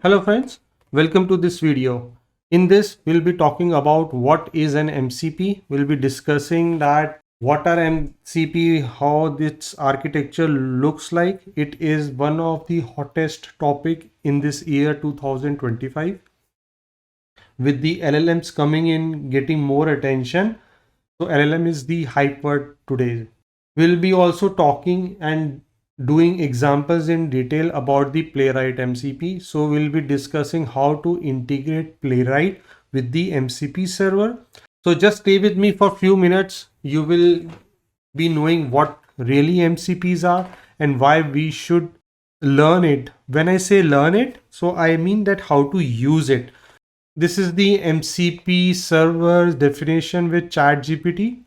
Hello friends, welcome to this video. In this, we'll be talking about what is an MCP. We'll be discussing that what are MCP, how this architecture looks like. It is one of the hottest topic in this year 2025. With the LLMs coming in, getting more attention. So LLM is the hype word today. We'll be also talking and doing examples in detail about the Playwright MCP. So we'll be discussing how to integrate Playwright with the MCP server. So just stay with me for a few minutes. You will be knowing what really MCPs are and why we should learn it. When I say learn it, so I mean that how to use it. This is the MCP server definition with ChatGPT.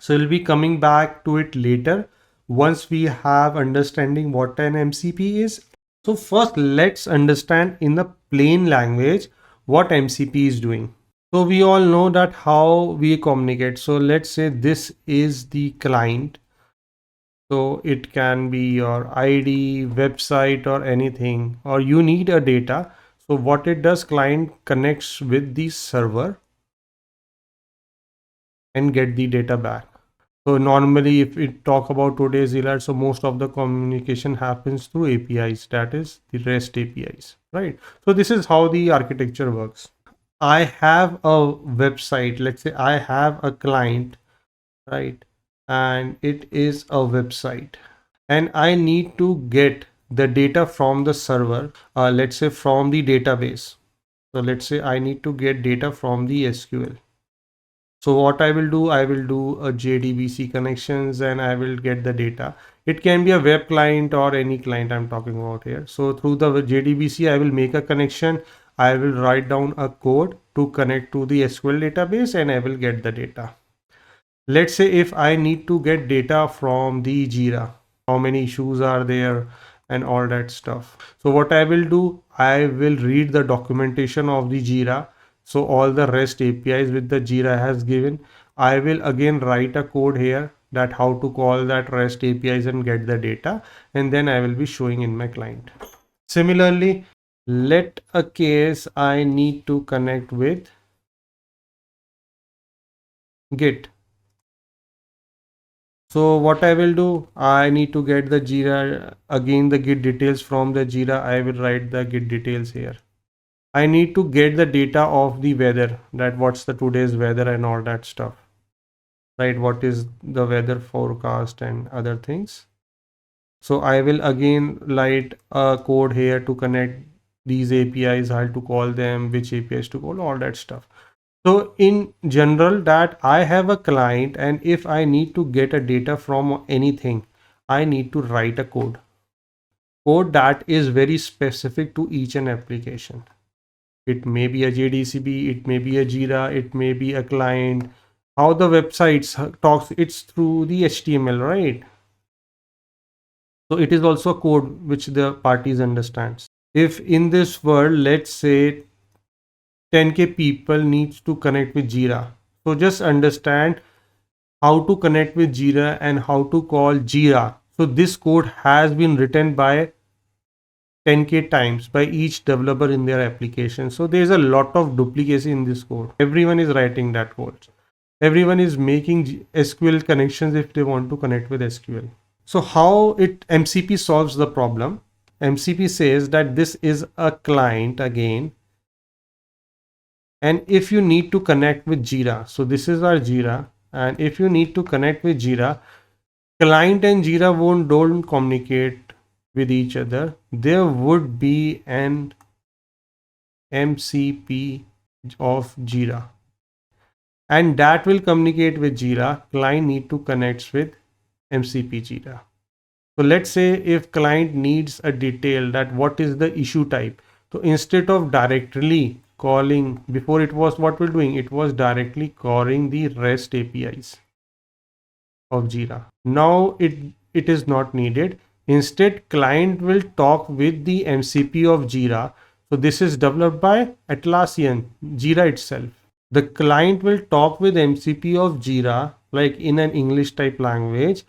So we'll be coming back to it later once we have understanding what an MCP is. So first let's understand in the plain language what MCP is doing. So we all know that how we communicate. So let's say this is the client. So it can be your ID, website or anything, or you need a data. So what it does, client connects with the server and get the data back. So normally if we talk about today's era, so most of the communication happens through APIs, that is the REST APIs, right? So this is how the architecture works. I have a website, let's say I have a client, right? And it is a website and I need to get the data from the server, let's say from the database. So let's say I need to get data from the SQL. So what I will do a JDBC connections and I will get the data. It can be a web client or any client I'm talking about here. So through the JDBC, I will make a connection. I will write down a code to connect to the SQL database and I will get the data. Let's say if I need to get data from the Jira, how many issues are there and all that stuff. So what I will do, I will read the documentation of the Jira. So all the REST APIs with the Jira has given, I will again write a code here that how to call that REST APIs and get the data, and then I will be showing in my client. Similarly, let a case I need to connect with Git. So what I will do, I need to get the Jira, again the Git details from the Jira, I will write the Git details here. I need to get the data of the weather, that what's the today's weather and all that stuff, right? What is the weather forecast and other things. So I will again write a code here to connect these APIs, how to call them, which APIs to call, all that stuff. So in general that I have a client and if I need to get a data from anything, I need to write a code that is very specific to each and application. It may be a JDCB, it may be a Jira, it may be a client. How the websites talks, it's through the HTML, right? So it is also a code which the parties understands. If in this world, let's say 10K people needs to connect with Jira. So just understand how to connect with Jira and how to call Jira. So this code has been written by 10K times by each developer in their application. So there's a lot of duplicacy in this code. Everyone is writing that code. Everyone is making SQL connections if they want to connect with SQL. So how MCP solves the problem? MCP says that this is a client again. And if you need to connect with Jira, so this is our Jira. And if you need to connect with Jira, client and Jira don't communicate with each other. There would be an MCP of Jira and that will communicate with Jira. Client need to connect with MCP Jira. So let's say if client needs a detail that what is the issue type. So instead of directly calling, before it was what we're doing, it was directly calling the REST APIs of Jira. Now it is not needed. Instead, client will talk with the MCP of Jira. So this is developed by Atlassian, Jira itself. The client will talk with MCP of Jira, like in an English type language,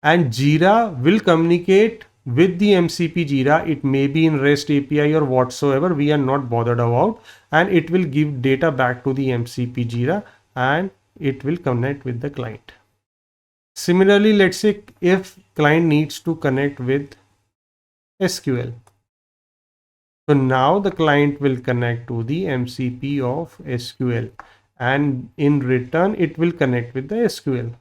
and Jira will communicate with the MCP Jira, it may be in REST API or whatsoever, we are not bothered about, and it will give data back to the MCP Jira and it will connect with the client. Similarly, let's say if client needs to connect with SQL. So now the client will connect to the MCP of SQL and in return it will connect with the SQL.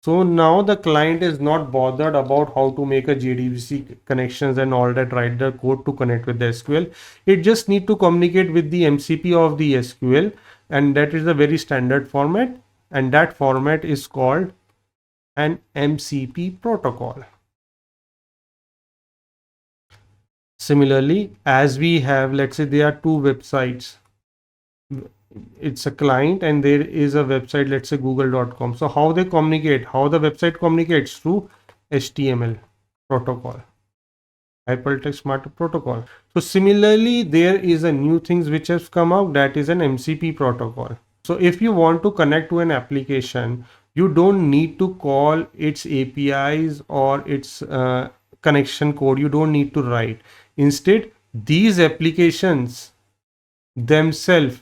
So now the client is not bothered about how to make a JDBC connections and all that, write the code to connect with the SQL. It just need to communicate with the MCP of the SQL, and that is a very standard format, and that format is called an MCP protocol. Similarly, as we have, let's say there are two websites. It's a client and there is a website, let's say google.com. So how they communicate, how the website communicates? Through HTML protocol, hypertext markup protocol. So similarly, there is a new things which has come out, that is an MCP protocol. So if you want to connect to an application, you don't need to call its APIs or its connection code. You don't need to write. Instead, these applications themselves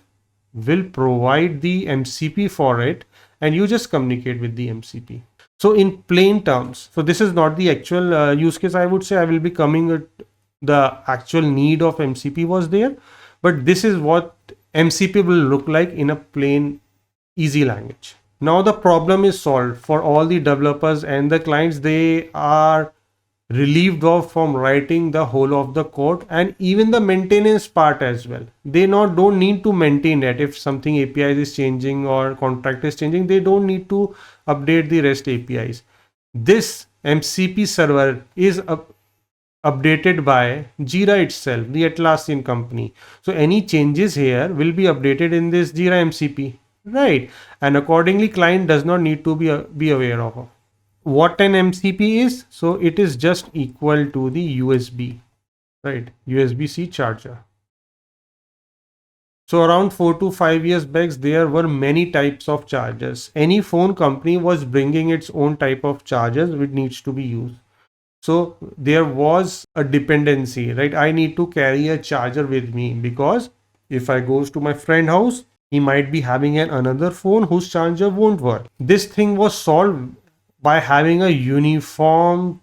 will provide the MCP for it, and you just communicate with the MCP. So in plain terms, so this is not the actual use case, I would say. I will be coming at the actual need of MCP was there, but this is what MCP will look like in a plain easy language. Now the problem is solved for all the developers and the clients. They are relieved of from writing the whole of the code and even the maintenance part as well. They don't need to maintain that. If something API is changing or contract is changing, they don't need to update the REST APIs. This MCP server is updated by Jira itself, the Atlassian company. So any changes here will be updated in this Jira MCP, right? And accordingly, client does not need to be aware of. What an MCP is? So it is just equal to the USB, right? USB-C charger. So around 4 to 5 years back, there were many types of chargers. Any phone company was bringing its own type of chargers which needs to be used. So there was a dependency, right? I need to carry a charger with me because if I goes to my friend house, he might be having another phone whose charger won't work. This thing was solved by having a uniform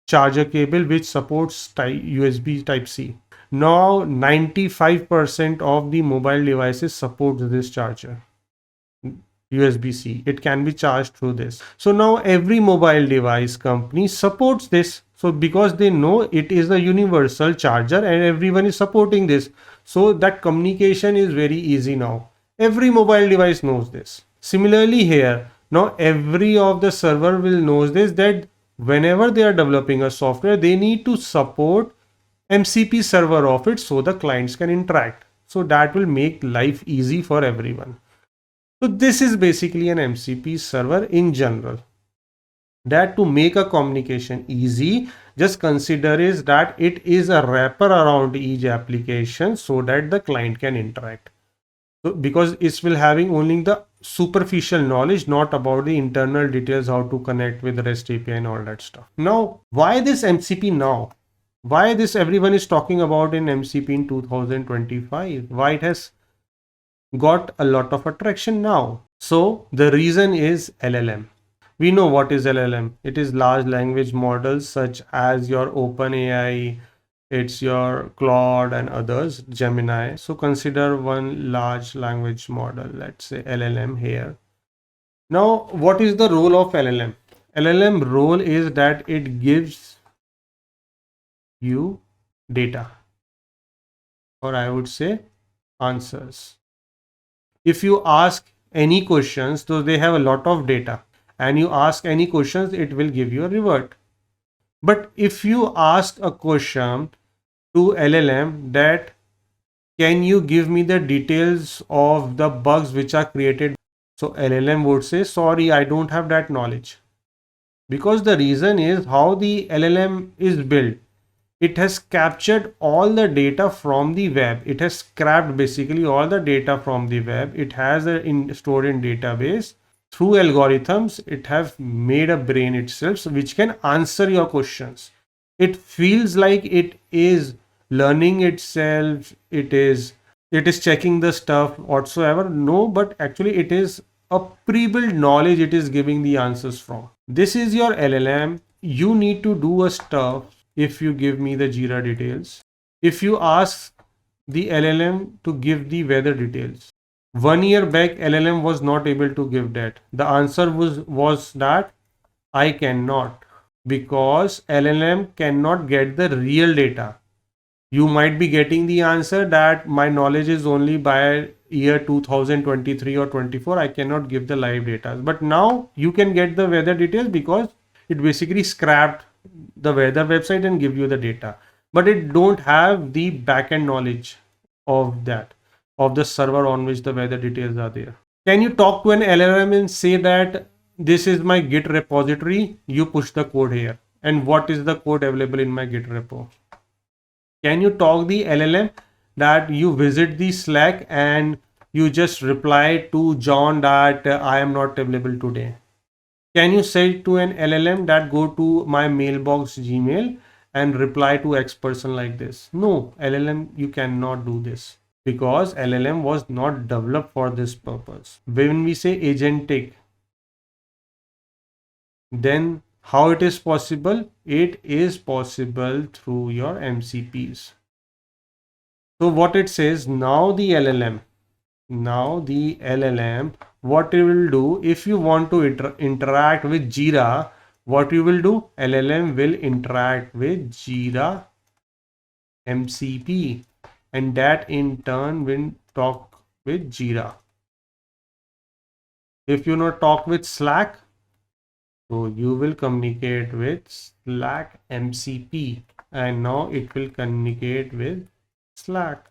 charger cable which supports USB Type-C. Now 95% of the mobile devices support this charger, USB-C. It can be charged through this. So now every mobile device company supports this. So because they know it is a universal charger and everyone is supporting this. So that communication is very easy now. Every mobile device knows this. Similarly here, now every of the server will knows this, that whenever they are developing a software, they need to support MCP server of it so the clients can interact. So that will make life easy for everyone. So this is basically an MCP server in general. That to make a communication easy, just consider is that it is a wrapper around each application so that the client can interact. So because it will having only the superficial knowledge, not about the internal details, how to connect with the REST API and all that stuff. Now, why this MCP now? Why this everyone is talking about in MCP in 2025? Why it has got a lot of attraction now? So the reason is LLM. We know what is LLM. It is large language models such as your OpenAI, it's your Claude and others, Gemini. So consider one large language model, let's say LLM here. Now, what is the role of LLM? LLM role is that it gives you data, or I would say answers. If you ask any questions, so they have a lot of data, and you ask any questions, it will give you a revert. But if you ask a question to LLM that can you give me the details of the bugs which are created, so LLM would say sorry, I don't have that knowledge, because the reason is how the LLM is built. It has captured all the data from the web. It has scrapped basically all the data from the web. It has stored in database. through algorithms, it have made a brain itself which can answer your questions. It feels like it is learning itself, it is checking the stuff whatsoever. No, but actually it is a pre-built knowledge it is giving the answers from. This is your LLM. You need to do a stuff. If you give me the Jira details, if you ask the LLM to give the weather details, 1 year back LLM was not able to give that. The answer was that I cannot, because LLM cannot get the real data. You might be getting the answer that my knowledge is only by year 2023 or 24. I cannot give the live data. But now you can get the weather details because it basically scrapped the weather website and give you the data. But it don't have the backend knowledge of that, of the server on which the weather details are there. Can you talk to an LLM and say that this is my Git repository, you push the code here, and what is the code available in my Git repo? Can you talk the LLM that you visit the Slack and you just reply to John that I am not available today? Can you say to an LLM that go to my mailbox Gmail and reply to X person like this? No, LLM, you cannot do this, because LLM was not developed for this purpose. When we say agentic, then how it is possible? It is possible through your MCPs. So what it says, now the LLM, what it will do, if you want to interact with Jira, what you will do? LLM will interact with Jira MCP, and that in turn will talk with Jira. If you not talk with Slack, so you will communicate with Slack MCP, and now it will communicate with Slack.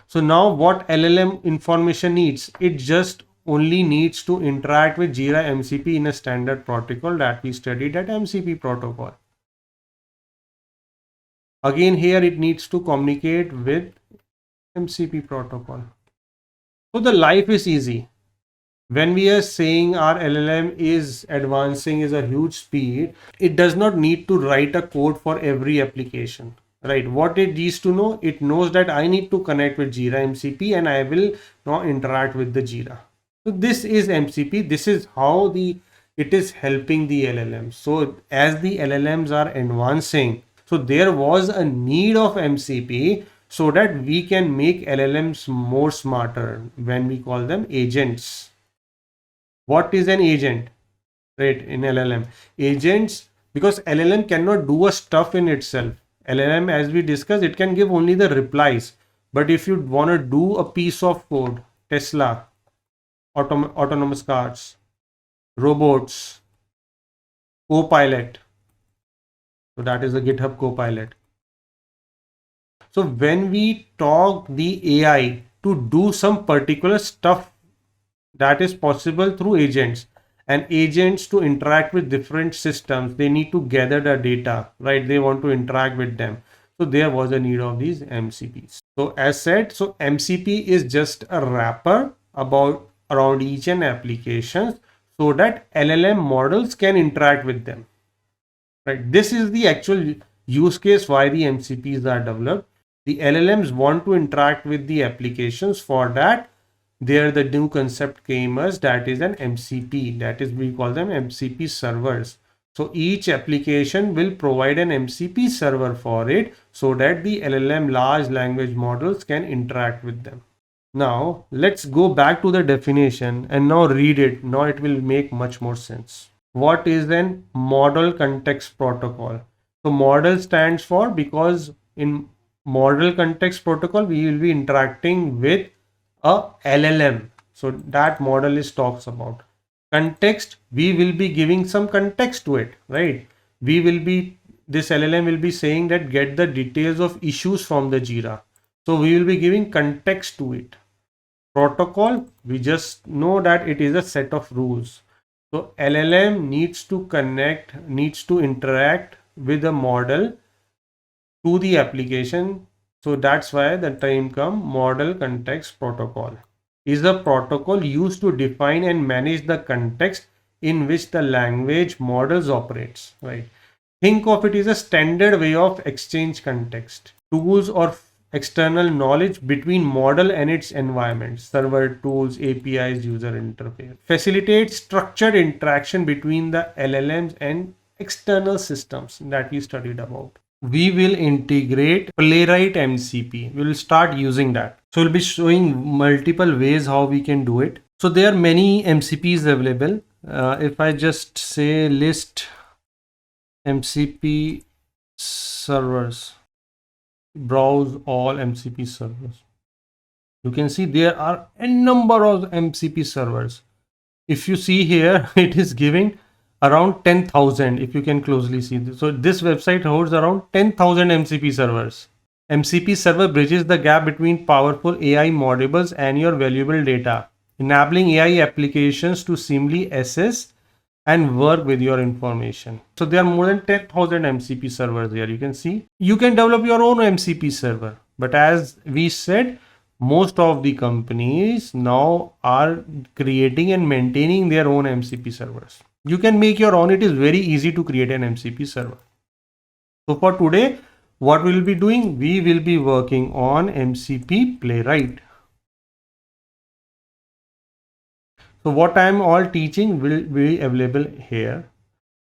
So now what LLM information needs? It just only needs to interact with Jira MCP in a standard protocol that we studied at MCP protocol. Again, here it needs to communicate with MCP protocol. So the life is easy. When we are saying our LLM is advancing is a huge speed, it does not need to write a code for every application, right? What it needs to know, it knows that I need to connect with Jira MCP and I will now interact with the Jira. So this is MCP. This is how it is helping the LLM. So as the LLMs are advancing, so there was a need of MCP so that we can make LLMs more smarter when we call them agents. What is an agent, right? In LLM, agents, because LLM cannot do a stuff in itself. LLM, as we discussed, it can give only the replies. But if you want to do a piece of code, Tesla, autonomous cars, robots, Copilot, so that is the GitHub Copilot. So when we talk the AI to do some particular stuff, that is possible through agents, and agents to interact with different systems, they need to gather the data, right? They want to interact with them. So there was a need of these MCPs. So as said, so MCP is just a wrapper around each and applications so that LLM models can interact with them, right? This is the actual use case why the MCPs are developed. The LLMs want to interact with the applications. For that, there the new concept came as that is an MCP, that is we call them MCP servers. So each application will provide an MCP server for it so that the LLM large language models can interact with them. Now let's go back to the definition and now read it. Now it will make much more sense. What is an model context protocol? So model stands for, because in model context protocol we will be interacting with a LLM. So that model is talks about context. We will be giving some context to it, right? This LLM will be saying that get the details of issues from the Jira. So we will be giving context to it. Protocol, we just know that it is a set of rules. So LLM needs to interact with the model to the application. So that's why the term come model context protocol. is a protocol used to define and manage the context in which the language models operates, right? Think of it as a standard way of exchange context, tools or external knowledge between model and its environment, server tools, APIs, user interface. Facilitates structured interaction between the LLMs and external systems that we studied about. We will integrate Playwright MCP. We will start using that. So we'll be showing multiple ways how we can do it. So there are many MCPs available. If I just say list MCP servers, browse all MCP servers, you can see there are a number of MCP servers. If you see here, it is giving around 10,000 if you can closely see this. So this website holds around 10,000 MCP servers. MCP server bridges the gap between powerful AI models and your valuable data, enabling AI applications to seamlessly assess and work with your information. So there are more than 10,000 MCP servers here. You can see you can develop your own MCP server, but as we said, most of the companies now are creating and maintaining their own MCP servers. You can make your own. It is very easy to create an MCP server. So for today, what we will be doing, we will be working on MCP Playwright. So what I am all teaching will be available here.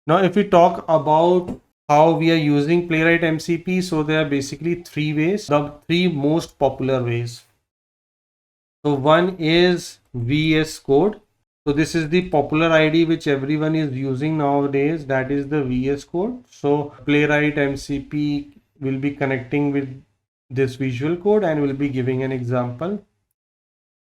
Now, if we talk about how we are using Playwright MCP, so there are basically three ways, the three most popular ways. So one is VS Code. So this is the popular ID which everyone is using nowadays. That is the VS Code. So Playwright MCP will be connecting with this visual code and will be giving an example.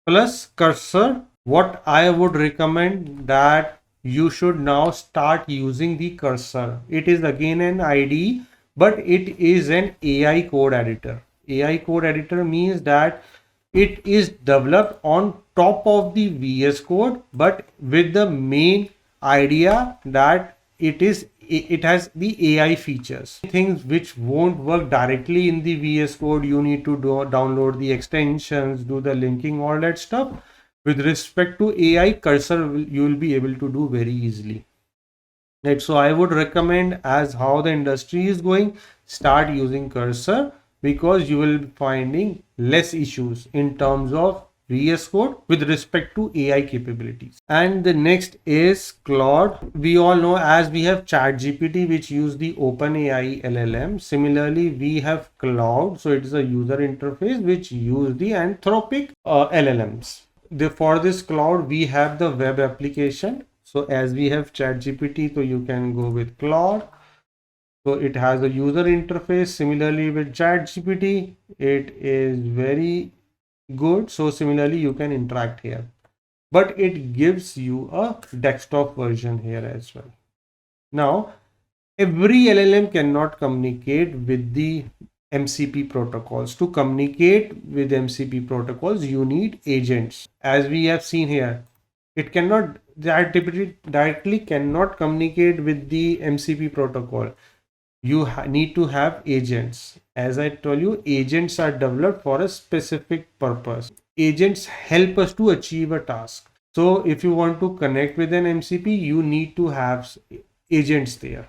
Plus Cursor. What I would recommend that you should now start using the Cursor. It is again an IDE, but it is an AI code editor. AI code editor means that it is developed on top of the VS Code, but with the main idea that it has the AI features. Things which won't work directly in the VS Code, you need to download the extensions, do the linking, all that stuff. With respect to AI, Cursor you will be able to do very easily. Right, so I would recommend, as how the industry is going, start using Cursor, because you will be finding less issues in terms of VS Code with respect to AI capabilities. And the next is Claude. We all know, as we have ChatGPT which use the OpenAI LLM. Similarly, we have Claude. So it is a user interface which use the Anthropic LLMs. For this Claude, we have the web application. So as we have ChatGPT, so you can go with Claude. So it has a user interface. Similarly with ChatGPT, it is very good. So similarly, you can interact here, but it gives you a desktop version here as well. Now, every LLM cannot communicate with the MCP protocols. To communicate with MCP protocols, you need agents. As we have seen here, it cannot directly cannot communicate with the MCP protocol. You need to have agents. As I told you, agents are developed for a specific purpose. Agents help us to achieve a task. So if you want to connect with an MCP, you need to have agents there.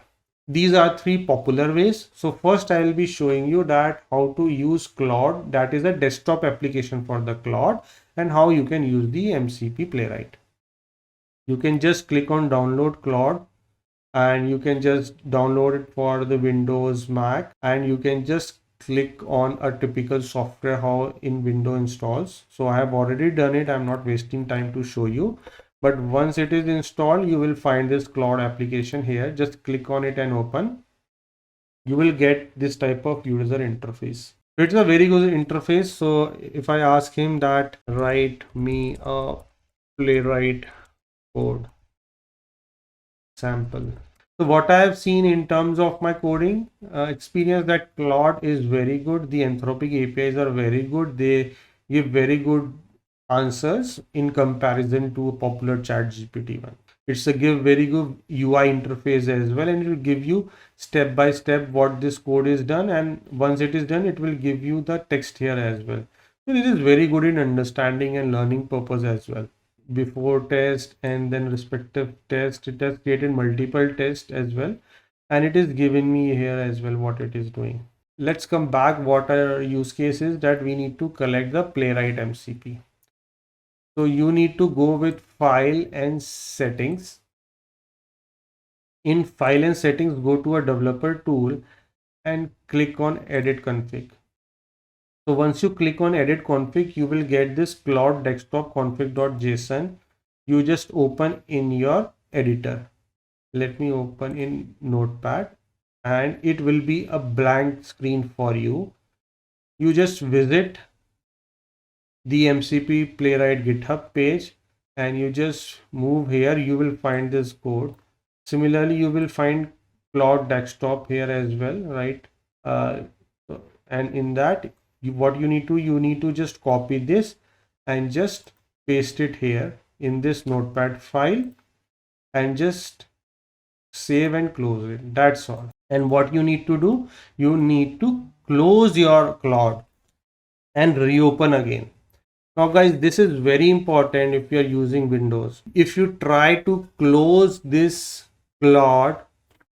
These are three popular ways. So first I will be showing you that how to use Claude, that is a desktop application for the Claude, and how you can use the MCP Playwright. You can just click on download Claude, and you can just download it for the Windows, Mac, and you can just click on a typical software how in Windows installs. So I have already done it. I'm not wasting time to show you. But once it is installed, you will find this Claude application here. Just click on it and open. You will get this type of user interface. It's a very good interface. So if I ask him that write me a Playwright code sample. So what I have seen in terms of my coding experience, that Claude is very good. The Anthropic APIs are very good. They give very good answers in comparison to a popular ChatGPT one. It's a give very good UI interface as well, and it will give you step by step what this code is done, and once it is done, it will give you the text here as well. So it is very good in understanding and learning purpose as well. Before test and then respective test, it has created multiple tests as well, and it is giving me here as well what it is doing. Let's come back. What are use cases that we need to collect the Playwright MCP? So you need to go with file and settings. In file and settings, go to a developer tool and click on edit config. So once you click on edit config, you will get this Claude desktop config.json. You just open in your editor. Let me open in Notepad, and it will be a blank screen for you. You just visit the MCP Playwright GitHub page and you just move here. You will find this code. Similarly, you will find Claude desktop here as well, right? Uh, and in that, what you need to just copy this and just paste it here in this Notepad file and just save and close it. That's all. And what you need to do, you need to close your Claude and reopen again. Now guys, this is very important if you are using Windows. If you try to close this Claude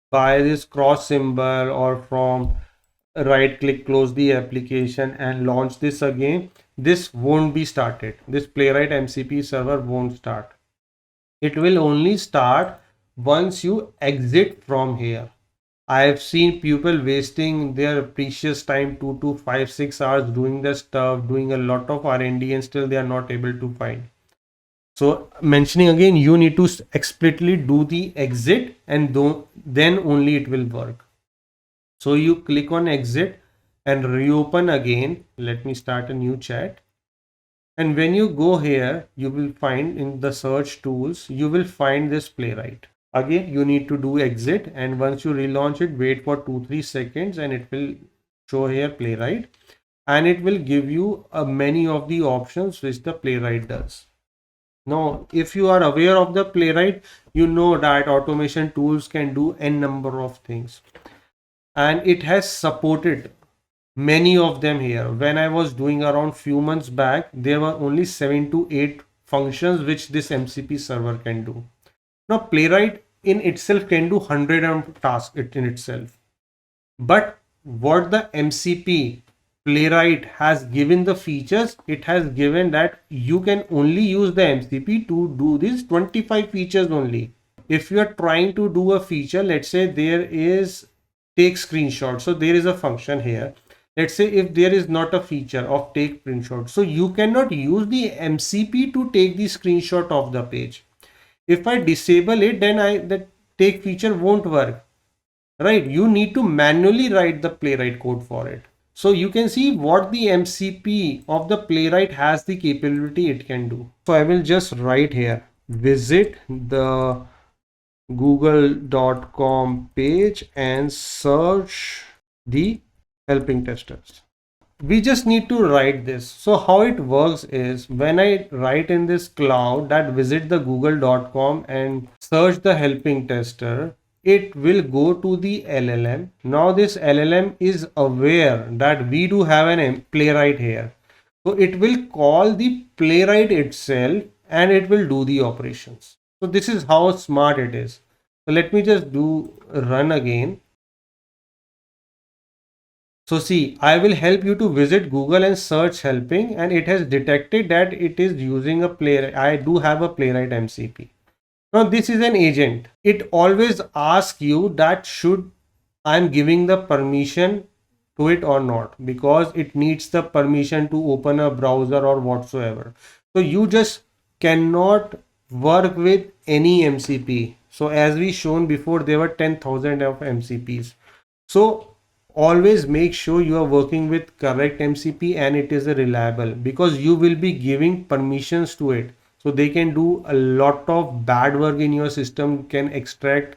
by this cross symbol or from right click, close the application and launch this again, this won't be started. This Playwright MCP server won't start. It will only start once you exit from here. I have seen people wasting their precious time 2 to 5, 6 hours doing the stuff, doing a lot of R&D and still they are not able to find. So mentioning again, you need to explicitly do the exit and then only it will work. So you click on exit and reopen again. Let me start a new chat. And when you go here, you will find in the search tools, you will find this Playwright. Again, you need to do exit, and once you relaunch it, wait for 2-3 seconds and it will show here Playwright, and it will give you many of the options which the Playwright does. Now, if you are aware of the Playwright, you know that automation tools can do n number of things, and it has supported many of them here. When I was doing around few months back, there were only 7 to 8 functions which this MCP server can do. Now, Playwright in itself can do 100 tasks in itself. But what the MCP Playwright has given the features, it has given that you can only use the MCP to do these 25 features only. If you are trying to do a feature, let's say there is take screenshot. So there is a function here. Let's say if there is not a feature of take screenshot, so you cannot use the MCP to take the screenshot of the page. If I disable it, then that take feature won't work, right? You need to manually write the Playwright code for it. So you can see what the MCP of the Playwright has the capability it can do. So I will just write here, visit the google.com page and search the helping testers. We just need to write this. So how it works is when I write in this Claude that visit the google.com and search the helping tester, it will go to the LLM. Now this LLM is aware that we do have an Playwright here. So it will call the Playwright itself and it will do the operations. So this is how smart it is. So let me just do run again. So see, I will help you to visit Google and search helping, and it has detected that it is using a Playwright. I do have a Playwright MCP. Now this is an agent. It always asks you that should I'm giving the permission to it or not, because it needs the permission to open a browser or whatsoever. So you just cannot work with any MCP. So as we shown before, there were 10,000 of MCPs. So always make sure you are working with correct MCP and it is a reliable, because you will be giving permissions to it. So they can do a lot of bad work in your system, can extract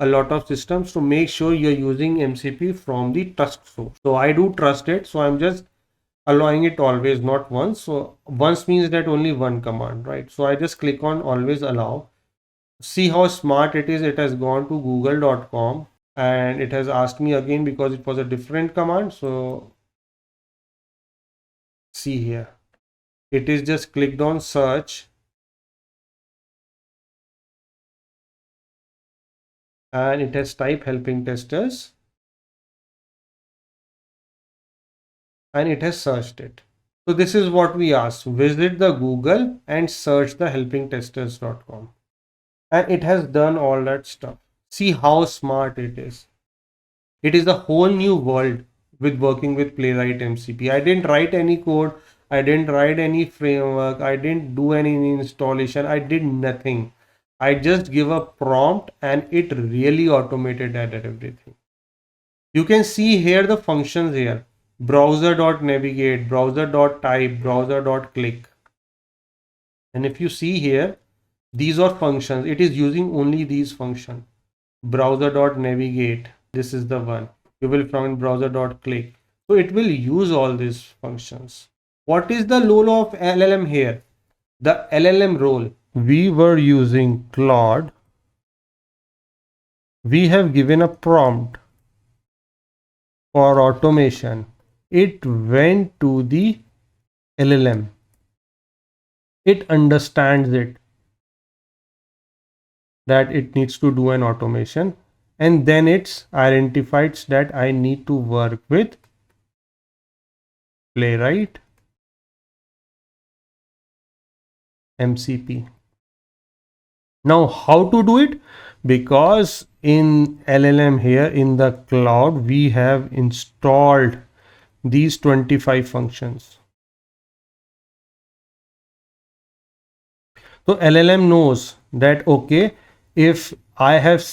a lot of systems. So make sure you're using MCP from the trust source. So I do trust it. So I'm just allowing it always, not once. So once means that only one command, right? So I just click on always allow. See how smart it is. It has gone to google.com and it has asked me again because it was a different command. So See here, it is just clicked on search and it has type helping testers and it has searched it. So this is what we asked. Visit the Google and search the helpingtesters.com. And it has done all that stuff. See how smart it is. It is a whole new world with working with Playwright MCP. I didn't write any code. I didn't write any framework. I didn't do any installation. I did nothing. I just give a prompt and it really automated that everything. You can see here the functions here. Browser.navigate, browser.type, browser.click. And if you see here, these are functions. It is using only these functions. Browser.navigate. This is the one. You will find browser.click. So it will use all these functions. What is the role of LLM here? The LLM role. We were using Claude. We have given a prompt for automation. It went to the LLM. It understands it that it needs to do an automation, and then it's identified that I need to work with Playwright MCP. Now how to do it? Because in LLM here in the cloud we have installed these 25 functions. So LLM knows that, okay, if I have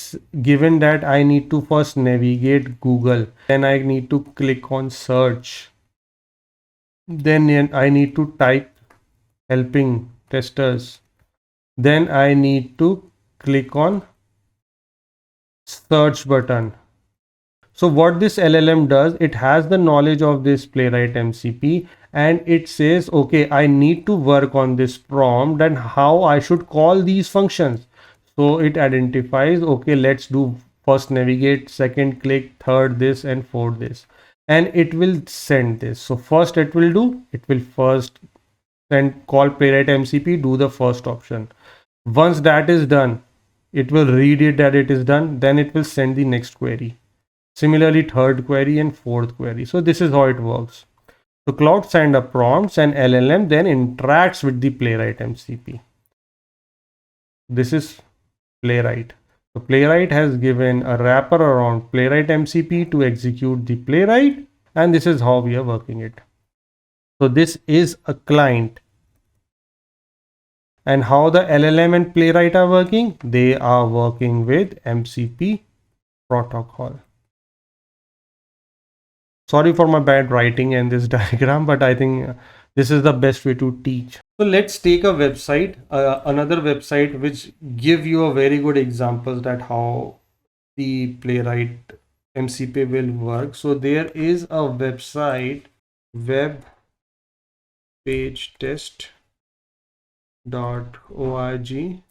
given that I need to first navigate Google, then I need to click on search, then I need to type helping testers, then I need to click on search button. So what this LLM does, it has the knowledge of this Playwright MCP and it says, okay, I need to work on this prompt and how I should call these functions. So it identifies, okay, let's do first navigate, second click, third this, and fourth this. And it will send this. So first it will first send call Playwright MCP, do the first option. Once that is done, it will read it that it is done. Then it will send the next query. Similarly, third query and fourth query. So this is how it works. So Claude send up prompts and LLM then interacts with the Playwright MCP. This is Playwright. So Playwright has given a wrapper around Playwright MCP to execute the Playwright, and this is how we are working it. So this is a client. And how the LLM and Playwright are working? They are working with MCP protocol. Sorry for my bad writing and this diagram, but I think this is the best way to teach. So let's take a website, another website which give you a very good examples that how the Playwright MCP will work. So there is a website, webpagetest.org.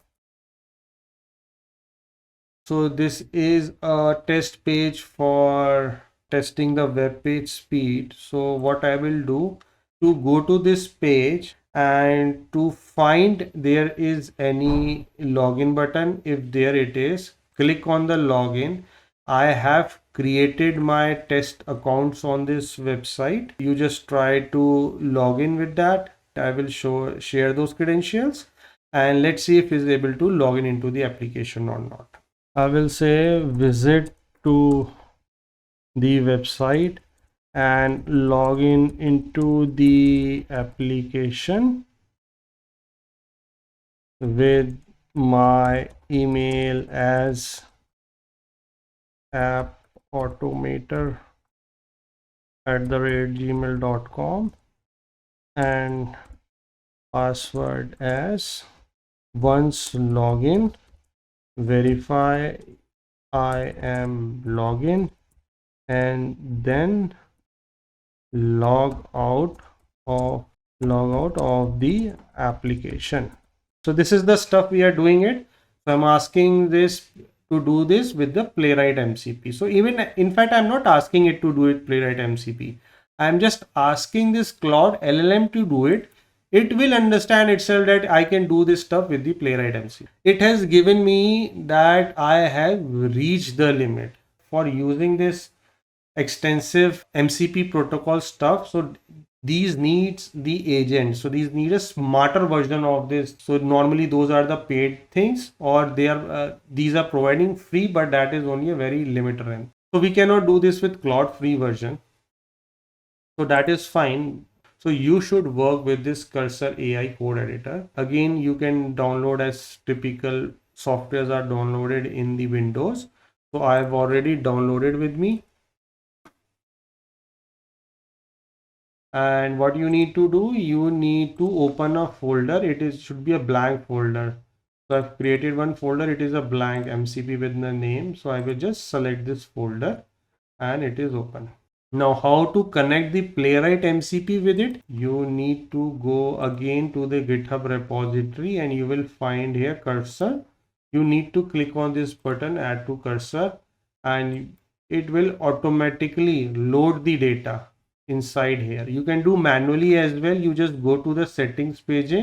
So this is a test page for testing the web page speed. So what I will do, to go to this page and to find there is any login button, if there it is, click on the login. I have created my test accounts on this website. You just try to log in with that. I will share those credentials and let's see if is able to log in into the application or not. I will say visit to the website and log in into the application with my email as appautomator@gmail.com and password as once login, verify I am login, and then log out of the application. So this is the stuff we are doing it. So I'm asking this to do this with the Playwright MCP. So even in fact, I'm not asking it to do it Playwright MCP. I'm just asking this Claude LLM to do it. It will understand itself that I can do this stuff with the Playwright MC. It has given me that I have reached the limit for using this extensive MCP protocol stuff. So these needs the agent. So these need a smarter version of this. So normally those are the paid things, or they are these are providing free, but that is only a very limited range. So we cannot do this with Claude free version. So that is fine. So you should work with this Cursor AI code editor. Again, you can download as typical softwares are downloaded in the Windows. So I've already downloaded with me. And what you need to do, you need to open a folder. Should be a blank folder. So I've created one folder. It is a blank MCP with the name. So I will just select this folder and it is open. Now, how to connect the Playwright MCP with it? You need to go again to the GitHub repository and you will find here cursor. You need to click on this button, add to cursor, and it will automatically load the data inside here. You can do manually as well. You just go to the settings page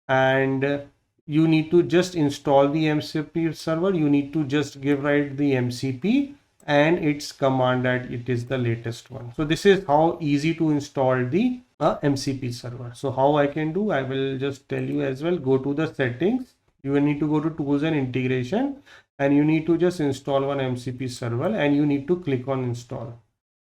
and you need to just install the MCP server. You need to just give right the MCP and its command that it is the latest one. So this is how easy to install the MCP server. So how I can do, I will just tell you as well. Go to the settings. You will need to go to tools and integration and you need to just install one MCP server and you need to click on install.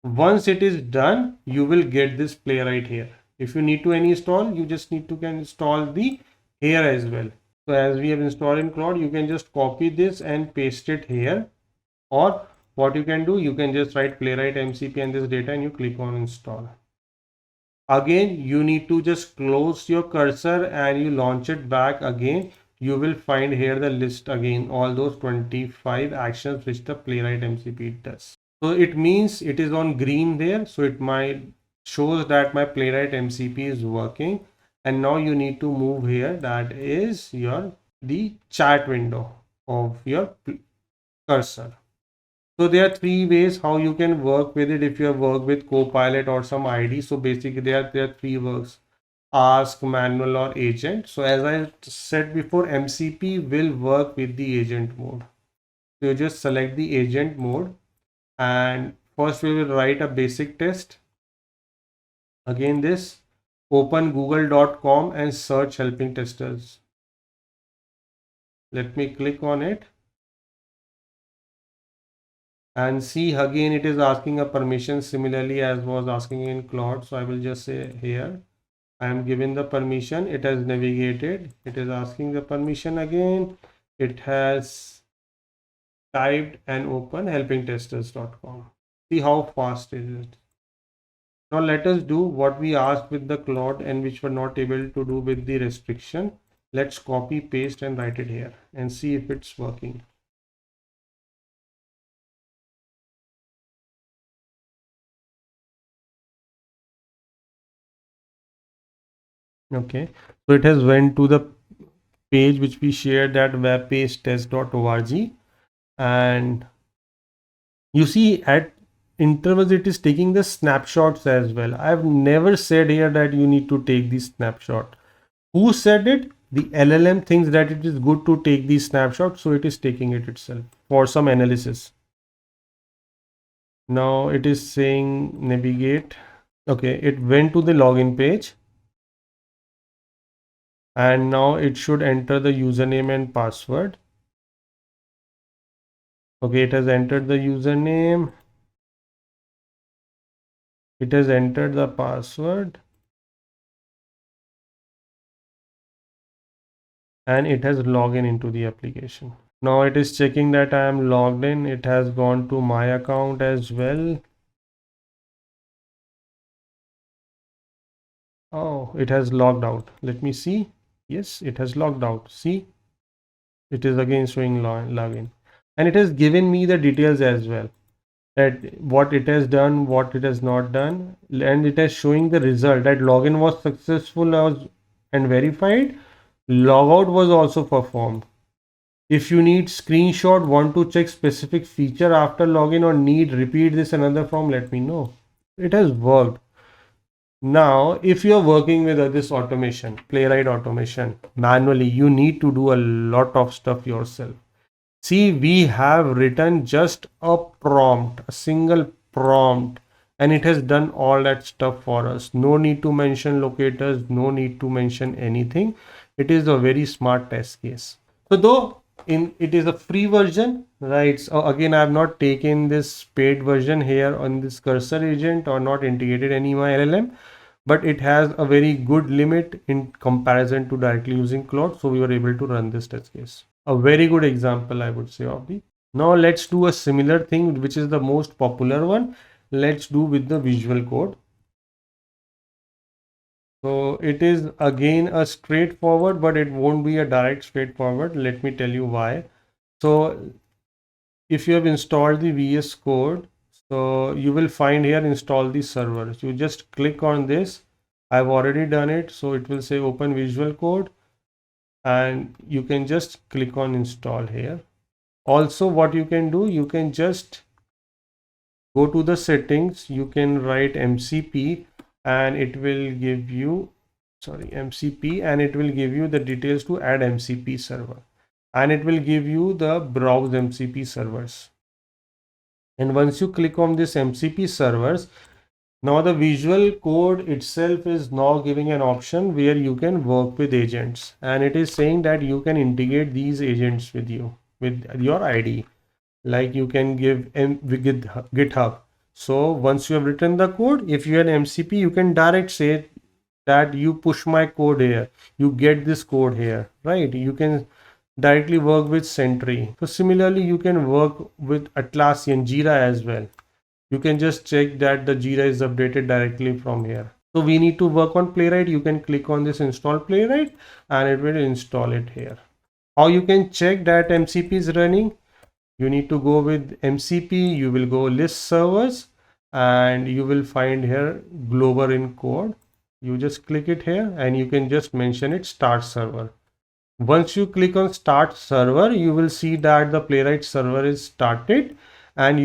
Once it is done, you will get this Playwright here. If you need to install, you just need to install the here as well. So as we have installed in Claude, you can just copy this and paste it here, or what you can do, you can just write Playwright MCP and this data and you click on install. Again, you need to just close your cursor and you launch it back again. You will find here the list again, all those 25 actions which the Playwright MCP does. So it means it is on green there. So it might shows that my Playwright MCP is working. And now you need to move here. That is the chat window of your cursor. So there are three ways how you can work with it if you have worked with Copilot or some ID. So basically there are three works: ask, manual, or agent. So as I said before, MCP will work with the agent mode. So you just select the agent mode and first we will write a basic test. Again this, open google.com and search helping testers. Let me click on it and see again it is asking a permission similarly as was asking in Claude. So I will just say here I am given the permission. It has navigated. It is asking the permission again. It has typed and open helpingtesters.com. See how fast is it. Now let us do what we asked with the Claude and which were not able to do with the restriction. Let's copy, paste and write it here and see if it's working. Okay, so it has went to the page which we shared at webpagetest.org and you see at intervals it is taking the snapshots as well. I've never said here that you need to take the snapshot. Who said it? The LLM thinks that it is good to take the snapshot, so it is taking it itself for some analysis. Now it is saying navigate. Okay, it went to the login page and now it should enter the username and password. Okay, it has entered the username. It has entered the password and it has logged into the application. Now it is checking that I am logged in. It has gone to my account as well. Oh, it has logged out. Let me see. Yes, it has logged out. See, it is again showing login and it has given me the details as well, that what it has done, what it has not done, and it is showing the result that login was successful and verified. Logout was also performed. If you need screenshot, want to check specific feature after login or need repeat this another form, let me know. It has worked. Now, if you're working with this automation, Playwright automation, manually, you need to do a lot of stuff yourself. See, we have written just a prompt, a single prompt, and it has done all that stuff for us. No need to mention locators, no need to mention anything. It is a very smart test case. So though it is a free version, right? So again, I have not taken this paid version here on this cursor agent or not integrated any my LLM, but it has a very good limit in comparison to directly using Claude. So we were able to run this test case. A very good example, I would say, of the. Now let's do a similar thing, which is the most popular one. Let's do with the visual code. So it is again a straightforward, but it won't be a direct straightforward. Let me tell you why. So if you have installed the VS Code, so you will find here install the server. So you just click on this. I've already done it. So it will say open Visual Code and you can just click on install here. Also what you can do, you can just go to the settings, you can write MCP and it will give you, MCP, and it will give you the details to add MCP server. And it will give you the browse MCP servers. And once you click on this MCP servers, now the visual code itself is now giving an option where you can work with agents, and it is saying that you can integrate these agents with you with your ID. Like you can give with GitHub. So once you have written the code, if you have MCP, you can direct say that you push my code here, you get this code here, right? You can directly work with Sentry. So similarly, you can work with Atlassian Jira as well. You can just check that the Jira is updated directly from here. So we need to work on Playwright. You can click on this install Playwright and it will install it here. How you can check that MCP is running? You need to go with MCP, you will go list servers and you will find here Glover in code. You just click it here and you can just mention it start server. Once you click on start server, you will see that the Playwright server is started and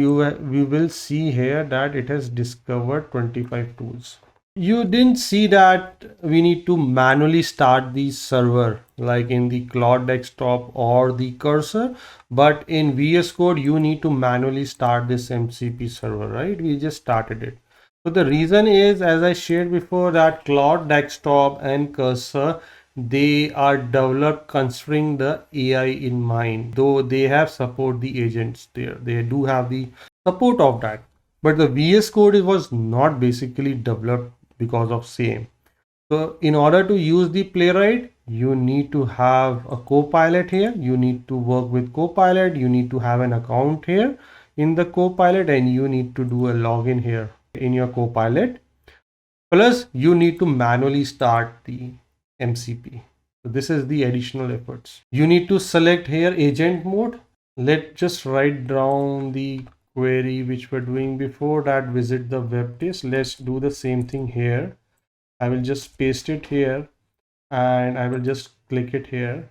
we will see here that it has discovered 25 tools. You didn't see that we need to manually start the server like in the Claude desktop or the cursor, but in VS Code you need to manually start this MCP server, right? We just started it. So the reason is, as I shared before, that Claude desktop and cursor, they are developed considering the AI in mind, though they have support the agents there. They do have the support of that. But the VS Code was not basically developed because of same. So in order to use the Playwright, you need to have a Copilot here. You need to work with Copilot. You need to have an account here in the Copilot and you need to do a login here in your Copilot. Plus you need to manually start the MCP. So this is the additional efforts. You need to select here agent mode. Let's just write down the query which we're doing before that, visit the web test. Let's do the same thing here. I will just paste it here and I will just click it here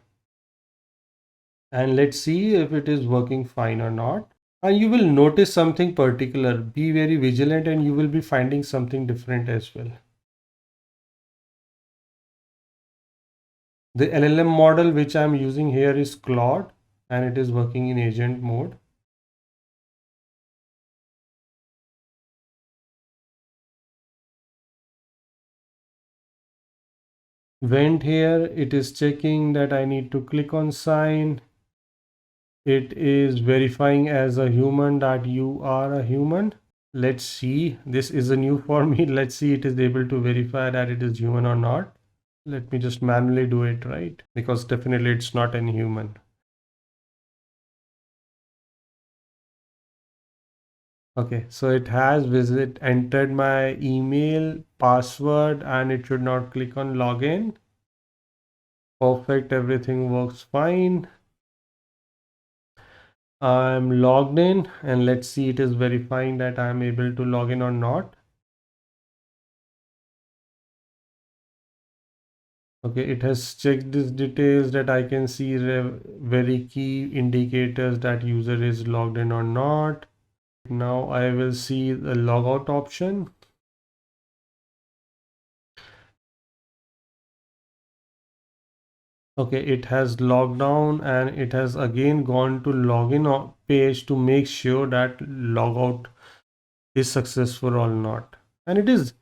and let's see if it is working fine or not. And you will notice something particular. Be very vigilant and you will be finding something different as well. The LLM model which I'm using here is Claude and it is working in agent mode. Went here, it is checking that I need to click on sign. It is verifying as a human that you are a human. Let's see, this is a new for me. Let's see it is able to verify that it is human or not. Let me just manually do it, right? Because definitely it's not any human. Okay, so it has entered my email, password, and it should not click on login. Perfect, everything works fine. I'm logged in and let's see it is verifying that I'm able to log in or not. Okay, it has checked these details that I can see very key indicators that user is logged in or not. Now I will see the logout option. Okay, it has logged down and it has again gone to login page to make sure that logout is successful or not. And it is.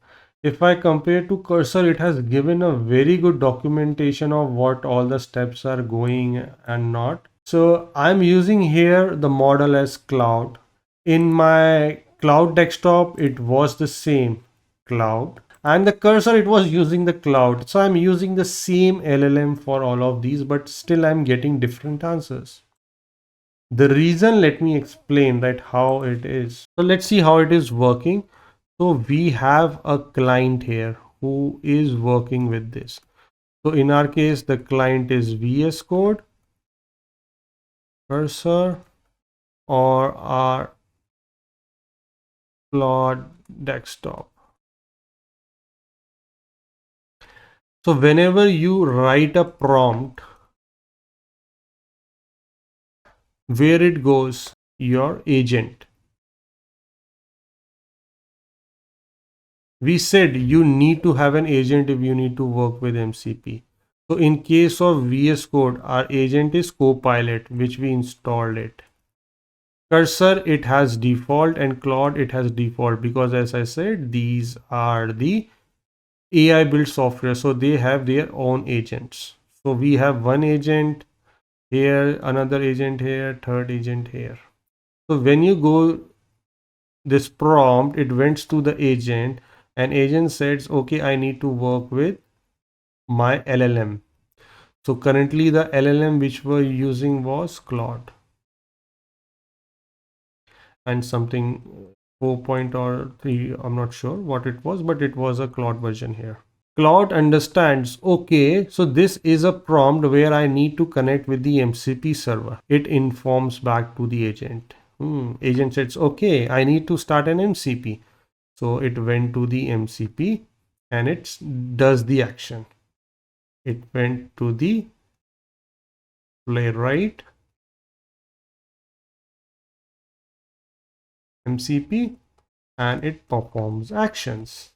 If I compare to Cursor, it has given a very good documentation of what all the steps are going and not. So I'm using here the model as Claude. In my Cloud desktop, it was the same Claude. And the Cursor, it was using the Claude. So I'm using the same LLM for all of these, but still I'm getting different answers. The reason, let me explain that how it is. So let's see how it is working. So we have a client here who is working with this. So in our case, the client is VS Code, Cursor, or our Claude desktop. So whenever you write a prompt, where it goes, your agent. We said you need to have an agent if you need to work with MCP. So in case of VS Code, our agent is Copilot, which we installed it. Cursor, it has default, and Claude, it has default, because as I said, these are the AI built software, so they have their own agents. So we have one agent here, another agent here, third agent here. So when you go this prompt, it went to the agent, and agent says, okay, I need to work with my LLM. So currently the LLM which we're using was Claude and something 4 or 3, I'm not sure what it was, but it was a Claude version here. Claude understands, okay, so this is a prompt where I need to connect with the MCP server. It informs back to the agent. Agent says, okay, I need to start an MCP. So it went to the MCP and it does the action. It went to the Playwright MCP and it performs actions.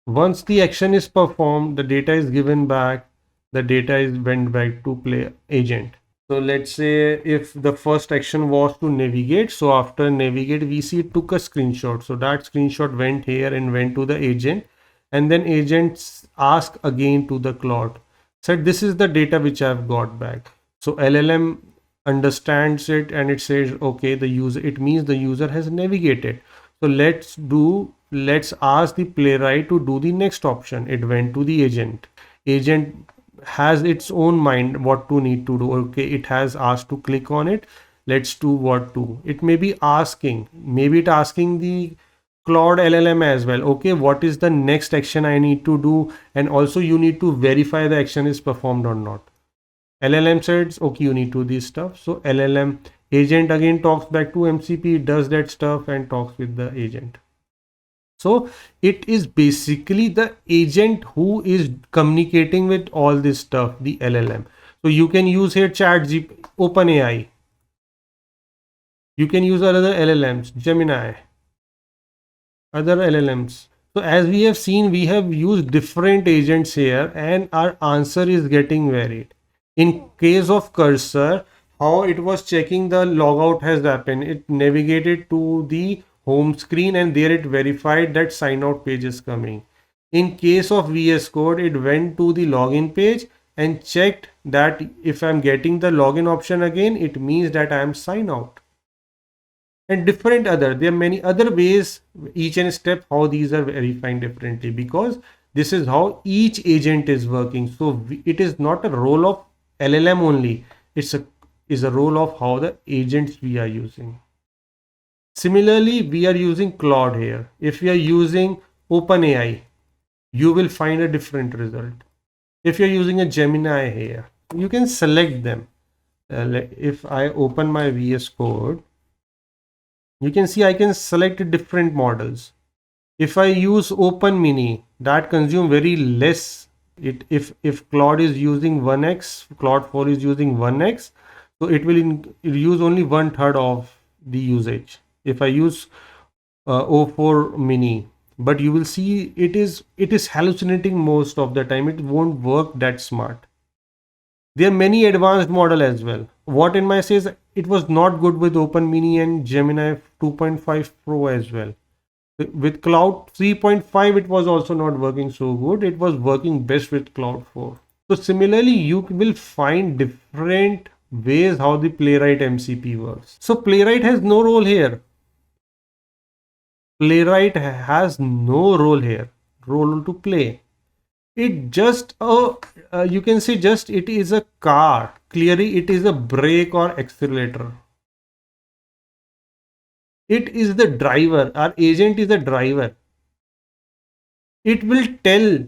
Once the action is performed, the data is given back. The data is went back to play agent. So let's say if the first action was to navigate. So after navigate, we see it took a screenshot. So that screenshot went here and went to the agent. And then agents ask again to the Claude. Said this is the data which I've got back. So LLM understands it and it says, okay, the user, it means the user has navigated. So let's ask the playwright to do the next option. It went to the agent. Agent has its own mind what to need to do. Okay, it has asked to click on it. Let's do what to. It may be asking, maybe it asking the Claude LLM as well. Okay, what is the next action I need to do? And also you need to verify the action is performed or not. LLM says, okay, you need to do this stuff. So LLM agent again talks back to MCP, does that stuff and talks with the agent. So it is basically the agent who is communicating with all this stuff, the LLM. So you can use here OpenAI. You can use other LLMs, Gemini, other LLMs. So as we have seen, we have used different agents here and our answer is getting varied. In case of Cursor, how it was checking the logout has happened. It navigated to the home screen and there it verified that sign out page is coming. In case of VS Code, it went to the login page and checked that if I'm getting the login option again, it means that I am sign out. And different other, there are many other ways, each and step how these are verified differently, because this is how each agent is working. So it is not a role of LLM only, it's a role of how the agents we are using. Similarly, we are using Claude here. If we are using OpenAI, you will find a different result. If you're using a Gemini here, you can select them. If I open my VS Code, you can see I can select different models. If I use Open Mini, that consume very less. If Claude is using 1x, Claude 4 is using 1x, so it will use only 1/3 of the usage. If I use O4 Mini, but you will see it is hallucinating most of the time. It won't work that smart. There are many advanced model as well. What in my says it was not good with OpenMini and Gemini 2.5 Pro as well. With Cloud 3.5, it was also not working so good. It was working best with Cloud 4. So similarly, you will find different ways how the Playwright MCP works. So Playwright has no role here. Playwright has no role here. Role to play. It just you can say just it is a car. Clearly, it is a brake or accelerator. It is the driver. Our agent is the driver. It will tell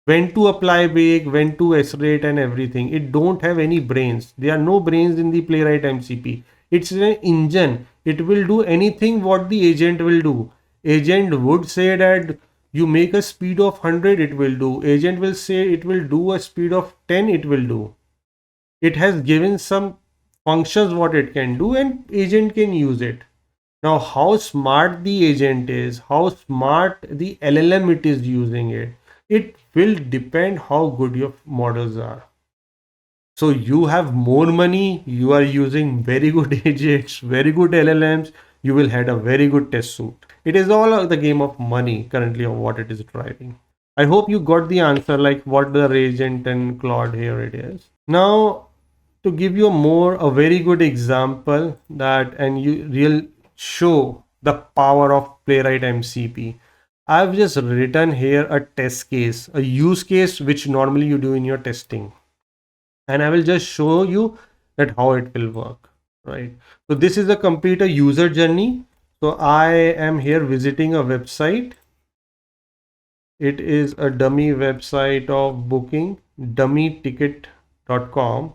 when to apply brake, when to accelerate and everything. It don't have any brains. There are no brains in the Playwright MCP. It's an engine. It will do anything what the agent will do. Agent would say that you make a speed of 100, it will do. Agent will say it will do a speed of 10, it will do. It has given some functions what it can do and agent can use it. Now, how smart the agent is, how smart the LLM it is using it will depend how good your models are. So you have more money, you are using very good agents, very good LLMs, you will have a very good test suite. It is all the game of money currently of what it is driving. I hope you got the answer like what the agent and Claude here it is. Now, to give you a very good example that and you real show the power of Playwright MCP. I've just written here a test case, a use case which normally you do in your testing. And I will just show you that how it will work, right? So this is a complete user journey. So I am here visiting a website. It is a dummy website of booking, dummyticket.com.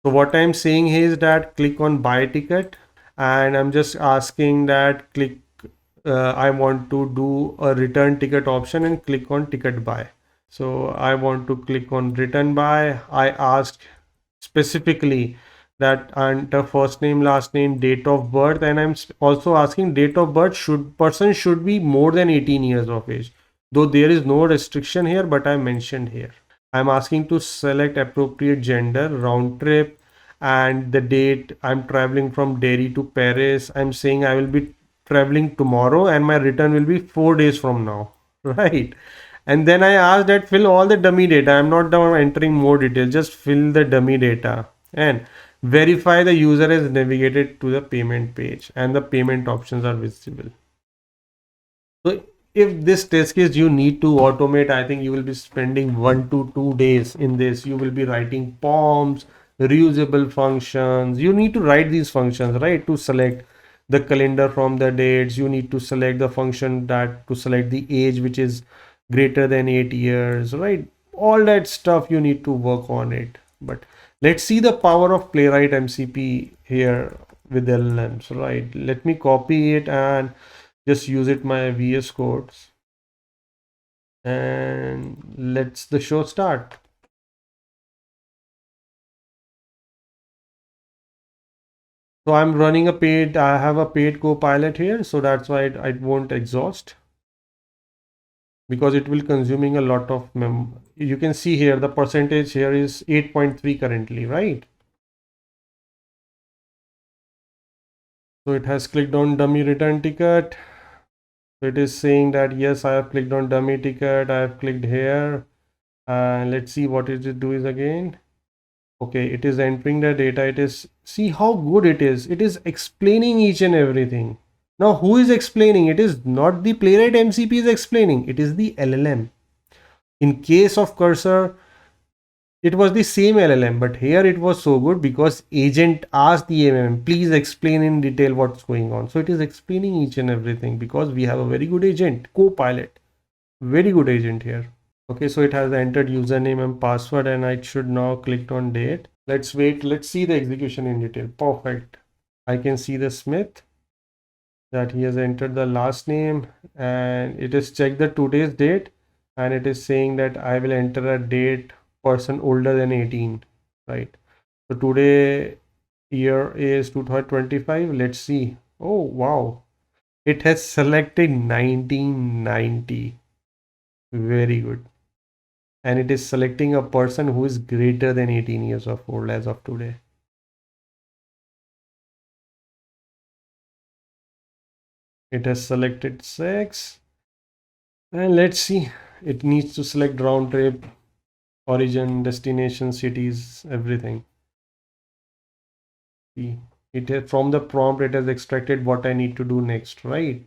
So what I'm saying is that click on buy ticket and I'm just asking that click I want to do a return ticket option and click on ticket buy. So I want to click on return buy. I asked specifically that enter first name, last name, date of birth, and I'm also asking date of birth person should be more than 18 years of age. Though there is no restriction here, but I mentioned here. I'm asking to select appropriate gender, round trip, and the date. I'm traveling from Delhi to Paris. I'm saying I will be traveling tomorrow and my return will be 4 days from now, right? And then I asked that fill all the dummy data. I'm not entering more details, just fill the dummy data and verify the user has navigated to the payment page and the payment options are visible. So if this test case you need to automate, I think you will be spending 1 to 2 days in this. You will be writing forms, reusable functions. You need to write these functions, right? To select the calendar from the dates. You need to select the function that to select the age, which is greater than 8 years, right? All that stuff you need to work on it. But let's see the power of Playwright MCP here with LLMs, right? Let me copy it and just use it my VS codes and let's the show start. So I'm running I have a paid Copilot here, so that's why it won't exhaust because it will consuming a lot of you can see here the percentage here is 8.3 currently, right? So it has clicked on dummy return ticket. So it is saying that yes, I have clicked on dummy ticket. I have clicked here and let's see what it do is again. Okay, it is entering the data. It is see how good it is. It is explaining each and everything. Now, who is explaining? It is not the Playwright MCP is explaining. It is the LLM. In case of Cursor, it was the same LLM, but here it was so good because agent asked the LLM, please explain in detail what's going on. So it is explaining each and everything because we have a very good agent, Copilot, very good agent here. Okay, so it has entered username and password and I should now click on date. Let's wait. Let's see the execution in detail. Perfect. I can see the Smith that he has entered the last name and it is checked the today's date and it is saying that I will enter a date person older than 18, right? So today year is 2025. Let's see. Oh, wow. It has selected 1990. Very good. and it is selecting a person who is greater than 18 years of old as of today. It has selected sex, and let's see. It needs to select round trip, origin, destination, cities, everything. See, from the prompt it has extracted what I need to do next, right?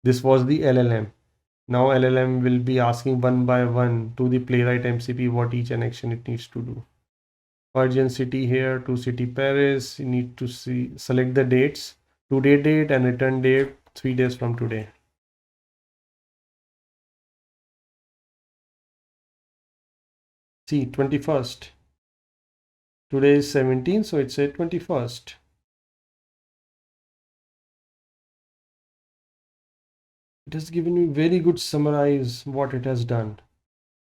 This was the LLM. Now LLM will be asking one by one to the Playwright MCP what each and action it needs to do. Origin city here to city Paris. You need to select the dates, today date and return date 3 days from today. See, 21st. Today is 17th, so it's a 21st. It has given me very good summarize what it has done.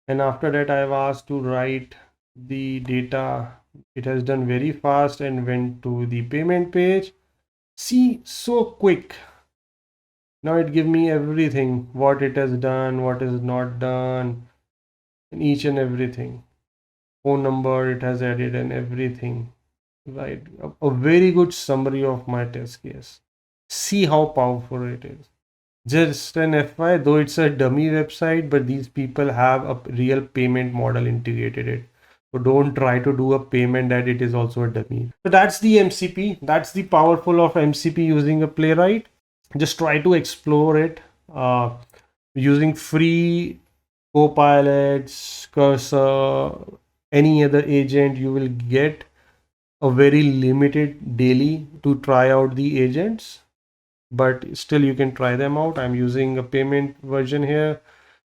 And after that, I've asked to write the data. It has done very fast and went to the payment page. See, so quick. Now it give me everything, what it has done, what is not done, and each and everything. Phone number it has added and everything. Right. A very good summary of my test case. See how powerful it is. Just an FY, though it's a dummy website, but these people have a real payment model integrated it. So don't try to do a payment that it is also a dummy. So that's the MCP. That's the powerful of MCP using a Playwright. Just try to explore it using free Copilots, Cursor, any other agent. You will get a very limited daily to try out the agents, but still you can try them out. I'm using a payment version here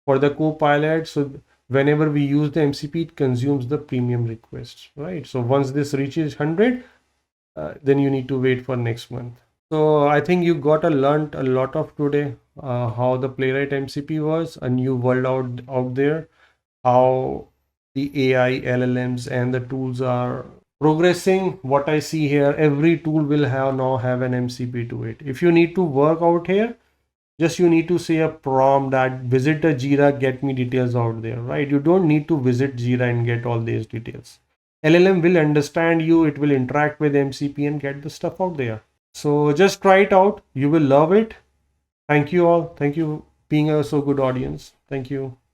for the Copilot. So whenever we use the MCP, it consumes the premium requests, right? So once this reaches 100, then you need to wait for next month. So I think you got learned a lot of today, how the Playwright MCP was, a new world out there, how the AI, LLMs, and the tools are progressing. What I see here, every tool will now have an MCP to it. If you need to work out here, just you need to say a prompt that visit the Jira, get me details out there, right? You don't need to visit Jira and get all these details. LLM will understand you, it will interact with MCP and get the stuff out there. So just try it out. You will love it. Thank you all. Thank you being a so good audience. Thank you.